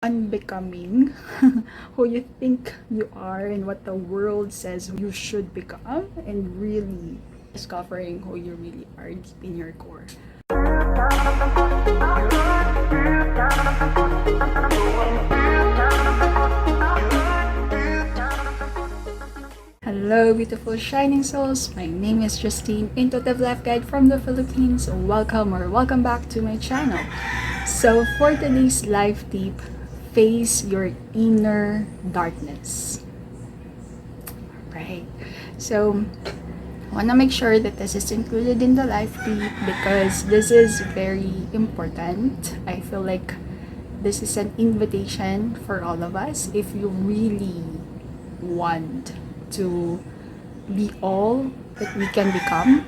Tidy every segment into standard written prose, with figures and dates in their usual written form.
unbecoming who you think you are and what the world says you should become, and really discovering who you really are deep in your core. Hello, beautiful shining souls. My name is Jostine, Intuitive Life Guide from the Philippines. Welcome back to my channel. So for today's life tip, face your inner darkness. Right. So I want to make sure that this is included in the life tip because this is very important. I feel like this is an invitation for all of us if you really want to be all that we can become,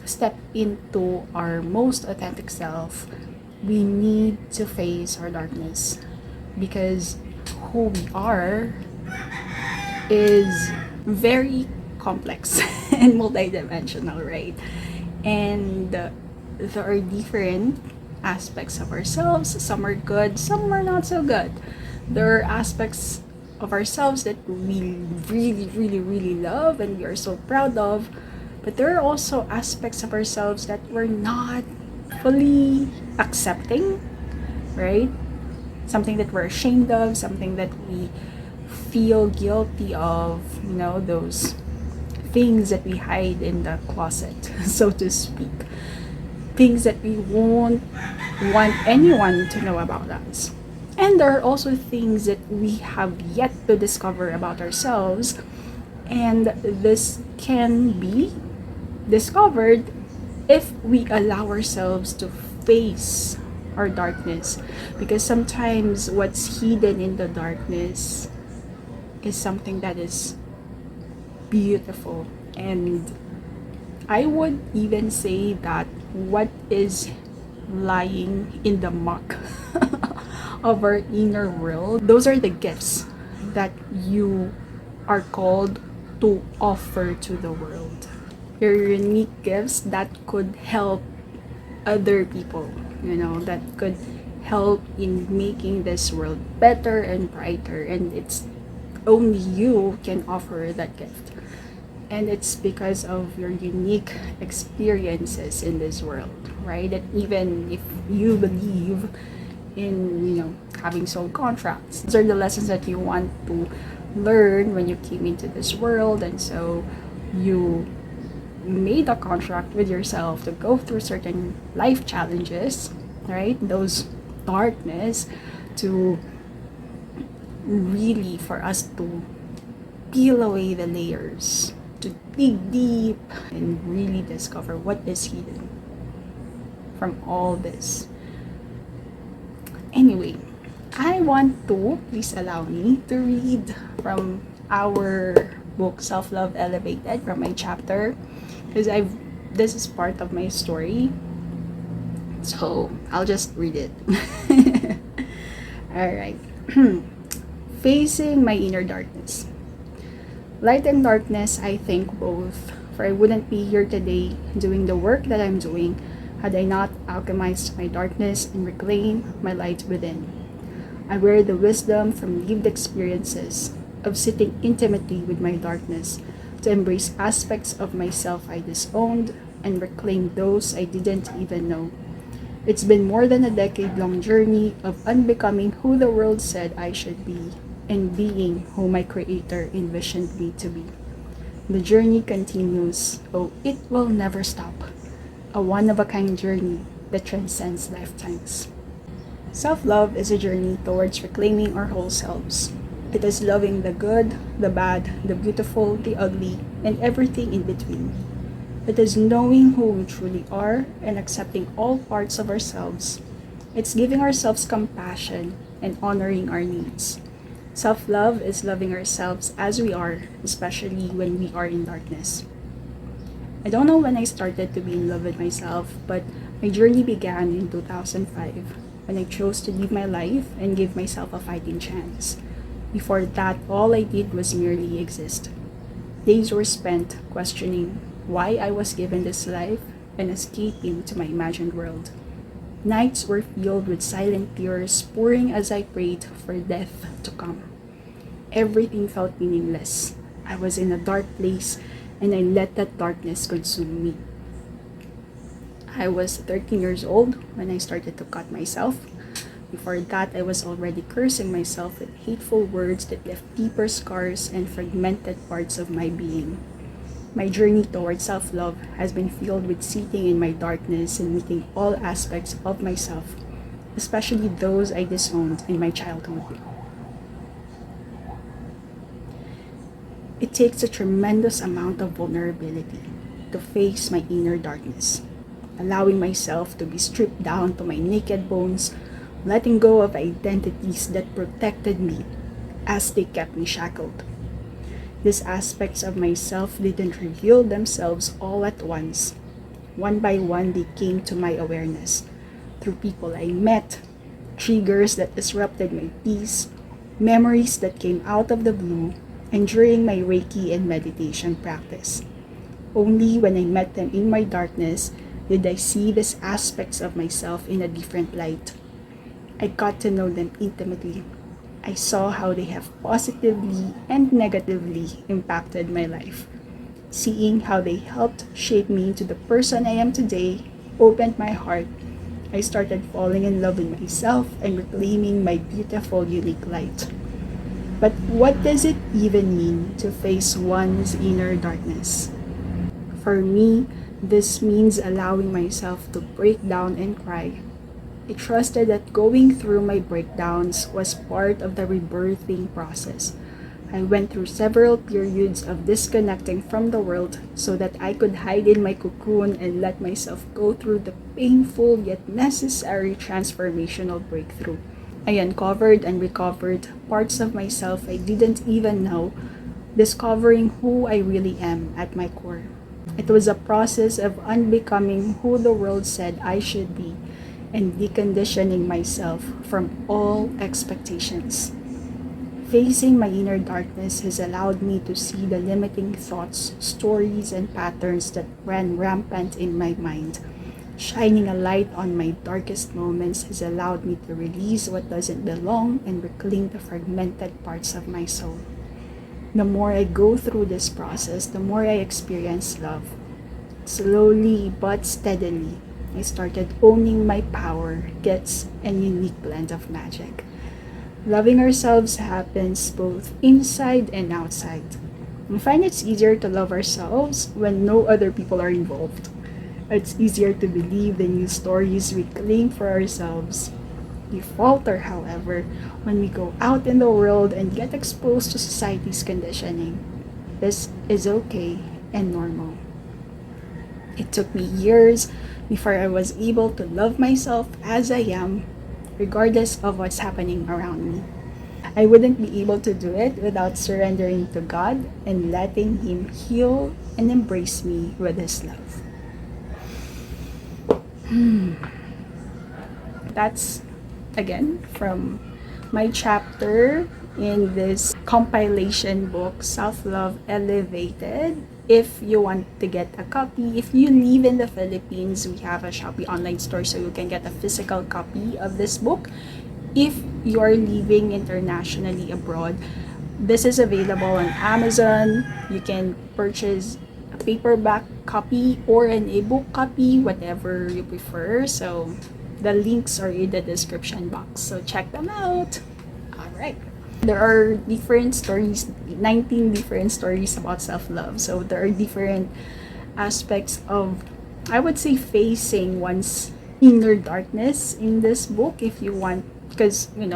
step into our most authentic self. We need to face our darkness because who we are is very complex and multidimensional, right? And there are different aspects of ourselves. Some are good, some are not so good. There are aspects of ourselves that we really love and we are so proud of, but there are also aspects of ourselves that we're not fully accepting, right? Something that we're ashamed of, something that we feel guilty of, those things that we hide in the closet, so to speak. Things that we won't want anyone to know about us. And there are also things that we have yet to discover about ourselves, and this can be discovered if we allow ourselves to face our darkness, because sometimes what's hidden in the darkness is something that is beautiful. And I would even say that what is lying in the muck of our inner world, those are the gifts that you are called to offer to the world. Your unique gifts that could help other people, that could help in making this world better and brighter, and it's only you can offer that gift. And it's because of your unique experiences in this world, right? That even if you believe in having soul contracts, those are the lessons that you want to learn when you came into this world, and so you made a contract with yourself to go through certain life challenges, right? Those darkness, to really for us to peel away the layers, to dig deep and really discover what is hidden from all this. Anyway, I want to, please allow me to read from our book Self-Love Elevated, from my chapter, because this is part of my story, so I'll just read it. All right. Facing my inner darkness. Light and darkness, I think both, for I wouldn't be here today doing the work that I'm doing had I not alchemized my darkness and reclaimed my light within. I wear the wisdom from lived experiences of sitting intimately with my darkness to embrace aspects of myself I disowned and reclaim those I didn't even know. It's been more than a decade-long journey of unbecoming who the world said I should be and being who my Creator envisioned me to be. The journey continues. Oh, it will never stop. A one-of-a-kind journey that transcends lifetimes. Self-love is a journey towards reclaiming our whole selves. It is loving the good, the bad, the beautiful, the ugly, and everything in between. It is knowing who we truly are and accepting all parts of ourselves. It's giving ourselves compassion and honoring our needs. Self-love is loving ourselves as we are, especially when we are in darkness. I don't know when I started to be in love with myself, but my journey began in 2005 when I chose to live my life and give myself a fighting chance. Before that, all I did was merely exist. Days were spent questioning why I was given this life and escaping to my imagined world. Nights were filled with silent tears pouring as I prayed for death to come. Everything felt meaningless. I was in a dark place and I let that darkness consume me. I was 13 years old when I started to cut myself. Before that, I was already cursing myself with hateful words that left deeper scars and fragmented parts of my being. My journey towards self-love has been filled with sitting in my darkness and meeting all aspects of myself, especially those I disowned in my childhood. It takes a tremendous amount of vulnerability to face my inner darkness, allowing myself to be stripped down to my naked bones, letting go of identities that protected me as they kept me shackled. These aspects of myself didn't reveal themselves all at once. One by one, they came to my awareness through people I met, triggers that disrupted my peace, memories that came out of the blue, and during my Reiki and meditation practice. Only when I met them in my darkness did I see these aspects of myself in a different light. I got to know them intimately. I saw how they have positively and negatively impacted my life. Seeing how they helped shape me into the person I am today opened my heart. I started falling in love with myself and reclaiming my beautiful, unique light. But what does it even mean to face one's inner darkness? For me, this means allowing myself to break down and cry. I trusted that going through my breakdowns was part of the rebirthing process. I went through several periods of disconnecting from the world so that I could hide in my cocoon and let myself go through the painful yet necessary transformational breakthrough. I uncovered and recovered parts of myself I didn't even know, discovering who I really am at my core. It was a process of unbecoming who the world said I should be and deconditioning myself from all expectations. Facing my inner darkness has allowed me to see the limiting thoughts, stories, and patterns that ran rampant in my mind. Shining a light on my darkest moments has allowed me to release what doesn't belong and reclaim the fragmented parts of my soul. The more I go through this process, the more I experience love. Slowly but steadily, I started owning my power, gifts, and unique blend of magic. Loving ourselves happens both inside and outside. We find it's easier to love ourselves when no other people are involved. It's easier to believe the new stories we claim for ourselves. We falter, however, when we go out in the world and get exposed to society's conditioning. This is okay and normal. It took me years before I was able to love myself as I am, regardless of what's happening around me. I wouldn't be able to do it without surrendering to God and letting Him heal and embrace me with His love. That's again from my chapter in this compilation book, Self-Love Elevated. If you want to get a copy, if you live in the Philippines, we have a Shopee online store so you can get a physical copy of this book. If you are living internationally abroad, this is available on Amazon. You can purchase a paperback copy or an ebook copy, whatever you prefer. So the links are in the description box. So check them out. All right. There are different stories, 19 different stories about self-love. So there are different aspects of, I would say, facing one's inner darkness in this book if you want, because, we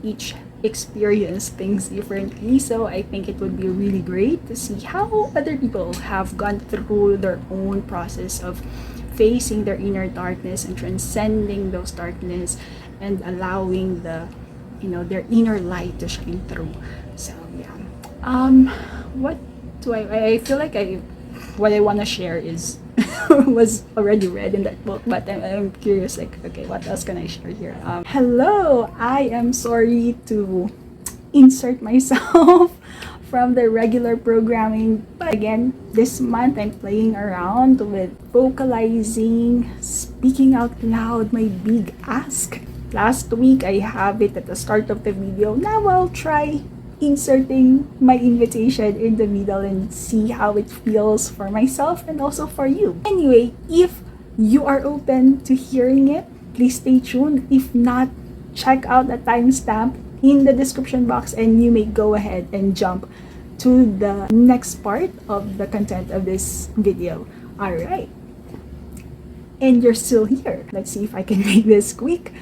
each experience things differently. So I think it would be really great to see how other people have gone through their own process of facing their inner darkness and transcending those darkness and allowing their inner light to shine through. So yeah. What do I feel like what I want to share is was already read in that book, but I'm curious, like, okay, what else can I share here? Hello, I am sorry to insert myself from the regular programming. But again, this month I'm playing around with vocalizing, speaking out loud, my big ask. Last week I have it at the start of the video. Now I'll try inserting my invitation in the middle and see how it feels for myself and also for you. Anyway, if you are open to hearing it, please stay tuned. If not, check out the timestamp in the description box and you may go ahead and jump to the next part of the content of this video. Alright. And you're still here. Let's see if I can make this quick.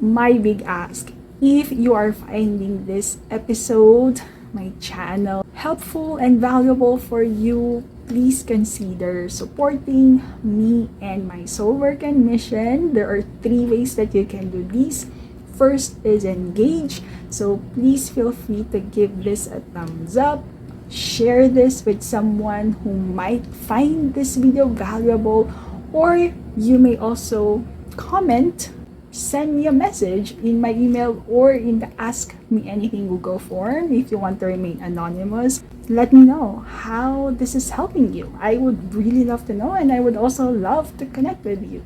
My big ask. If you are finding this episode, my channel, helpful and valuable for you, please consider supporting me and my soul work and mission. There are 3 ways that you can do this. First is engage. So please feel free to give this a thumbs up. Share this with someone who might find this video valuable, or you may also comment, send me a message in my email or in the Ask Me Anything Google form if you want to remain anonymous. Let me know how this is helping you. I would really love to know, and I would also love to connect with you.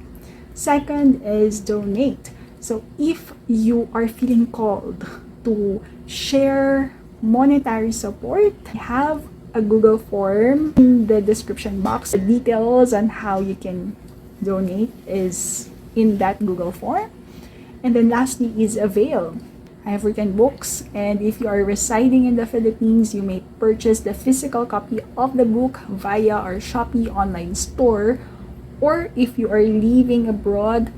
Second is donate. So if you are feeling called to share monetary support, I have a Google form in the description box. The details on how you can donate is in that Google form. And then lastly is avail. I have written books, and if you are residing in the Philippines, you may purchase the physical copy of the book via our Shopee online store, or if you are living abroad,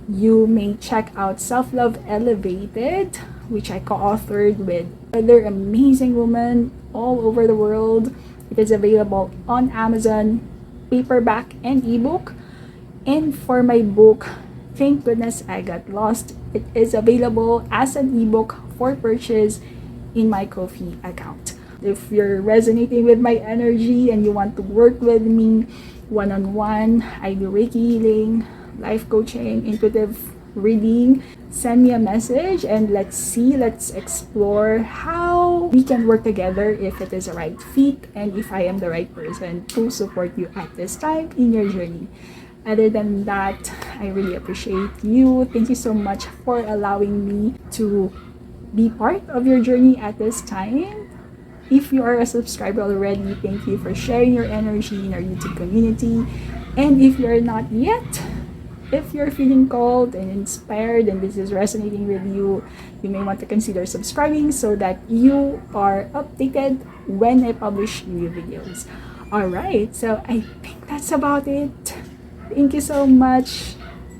you may check out Self-Love Elevated, which I co-authored with other amazing women all over the world. It is available on Amazon, paperback and ebook. And for my book, Thank Goodness I Got Lost, it is available as an ebook for purchase in my Ko-fi account. If you're resonating with my energy and you want to work with me one-on-one, I do Reiki healing, life coaching, intuitive reading, send me a message and let's explore how we can work together if it is a right fit and if I am the right person to support you at this time in your journey. Other than that, I really appreciate you. Thank you so much for allowing me to be part of your journey at this time. If you are a subscriber already, thank you for sharing your energy in our YouTube community. And if you're not yet, if you're feeling called and inspired and this is resonating with you, you may want to consider subscribing so that you are updated when I publish new videos. Alright, so I think that's about it. Thank you so much.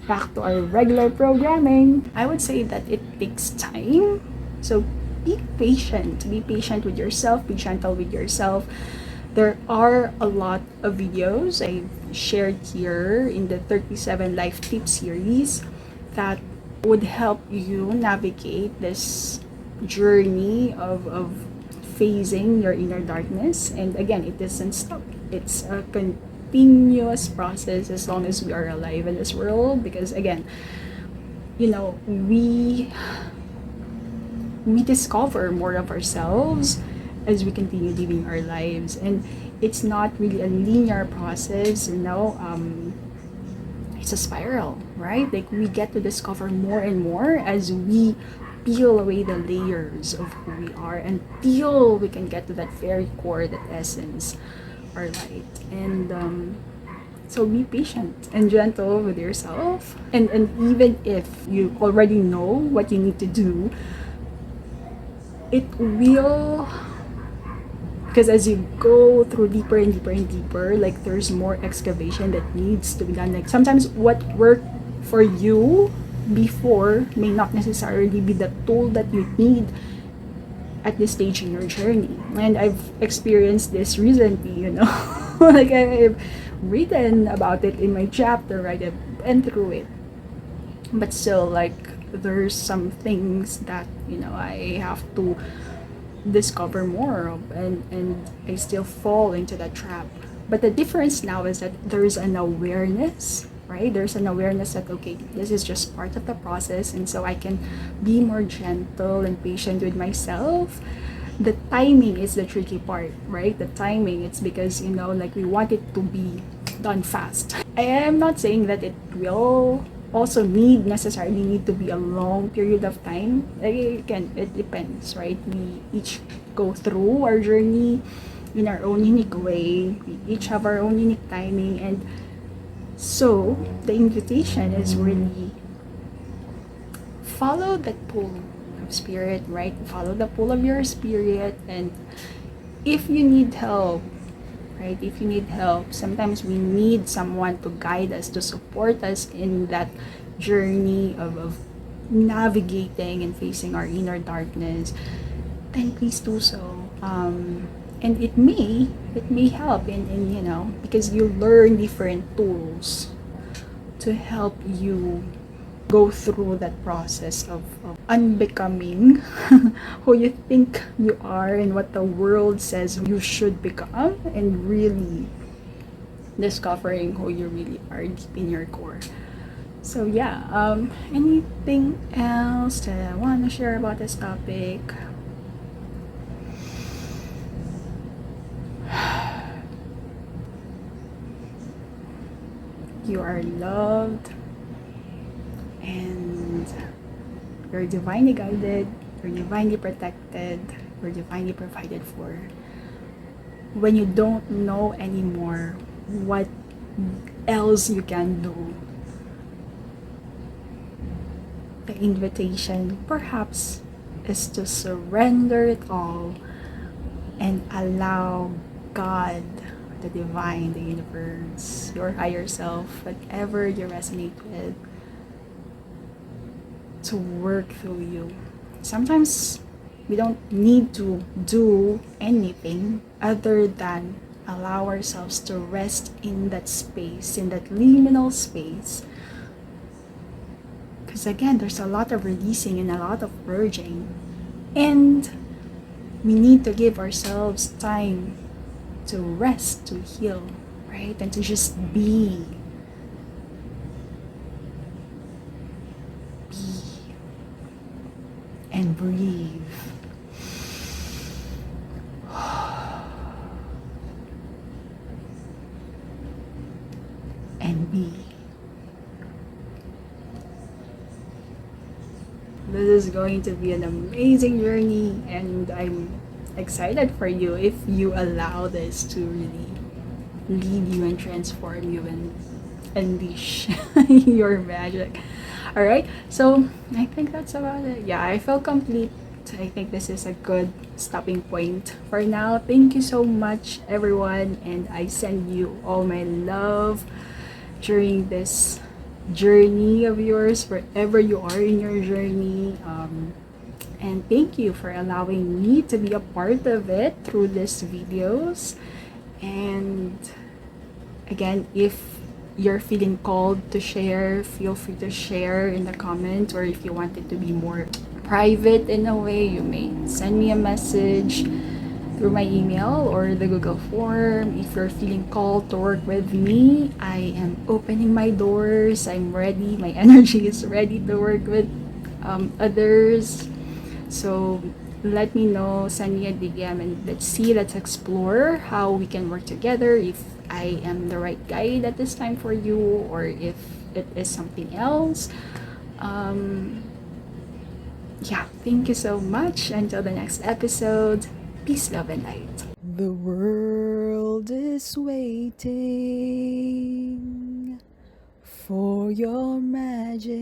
Back to our regular programming. I would say that it takes time. So be patient. Be patient with yourself. Be gentle with yourself. There are a lot of videos I've shared here in the 37 Life Tips series that would help you navigate this journey of facing your inner darkness. And again, it isn't stop. It's a continuous process as long as we are alive in this world, because again, we discover more of ourselves as we continue living our lives, and it's not really a linear process. It's a spiral, right? Like we get to discover more and more as we peel away the layers of who we are until we can get to that very core, that essence, our light. And so be patient and gentle with yourself, and even if you already know what you need to do, it will, because as you go through deeper and deeper and deeper, like there's more excavation that needs to be done. Like sometimes what worked for you before may not necessarily be the tool that you need at this stage in your journey. And I've experienced this recently, like I've written about it in my chapter, right? I've been through it, but still, like, there's some things that I have to discover more of, and I still fall into that trap. But the difference now is that there's an awareness, right? There's an awareness that, okay, this is just part of the process, and so I can be more gentle and patient with myself the timing is the tricky part, right? The timing, it's because, like we want it to be done fast. I am not saying that it will also necessarily need to be a long period of time. Again, it depends, right? We each go through our journey in our own unique way. We each have our own unique timing, and so the invitation is really follow that pull of spirit, right? Follow the pull of your spirit. And if you need help, right? If you need help, sometimes we need someone to guide us, to support us in that journey of navigating and facing our inner darkness, then please do so. And it may help in because you learn different tools to help you go through that process of unbecoming who you think you are and what the world says you should become, and really discovering who you really are deep in your core. So yeah, anything else that I want to share about this topic? You are loved, and you're divinely guided, you're divinely protected, you're divinely provided for. When you don't know anymore what else you can do, the invitation perhaps is to surrender it all and allow God, the divine, the universe, your higher self, whatever you resonate with, to work through you. Sometimes we don't need to do anything other than allow ourselves to rest in that space, in that liminal space. Because again, there's a lot of releasing and a lot of purging. And we need to give ourselves time to rest, to heal, right? And to just be. And breathe. And be. This is going to be an amazing journey, and I'm excited for you if you allow this to really lead you and transform you and unleash your magic. All right, so I think that's about it. Yeah, I feel complete. I think this is a good stopping point for now. Thank you so much, everyone, and I send you all my love during this journey of yours, wherever you are in your journey. And thank you for allowing me to be a part of it through these videos. And again, if you're feeling called to share, feel free to share in the comments, or if you want it to be more private in a way, you may send me a message through my email or the Google form. If you're feeling called to work with me, I am opening my doors. I'm ready. My energy is ready to work with others. So let me know, send me a DM, and let's explore how we can work together, if I am the right guide at this time for you, or if it is something else. Yeah, thank you so much. Until the next episode, peace, love, and light. The world is waiting for your magic.